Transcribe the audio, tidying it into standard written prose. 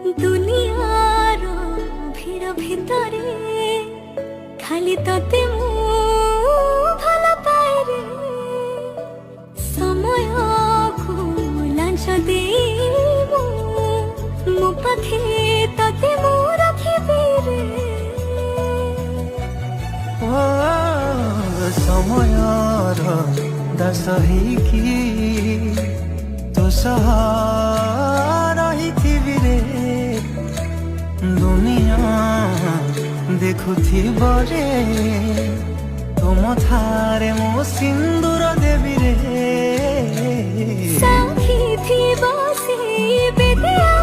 দুনিয়ার ভিড় ভিতরে খালি তোতে মু ভাল পাଏ রে সময়କୁ ଲାଞ୍ଚ ଦେଇ ମୋ ପାଖେ ତତେ ମୁଁ ରଖିବି ରେ ଓ ସମୟର ଦାସ ହେଇକି ତୋ ସହ ରହିଥିବି ରେ ଦୁନିଆ ଦେଖୁଥିବ ରେ ତୁମ ଥାରେ ମୋ ସିନ୍ଦୁର ଦେବି ରେ ସାଥୀ ଥିବ ସେ ବେଦିଆ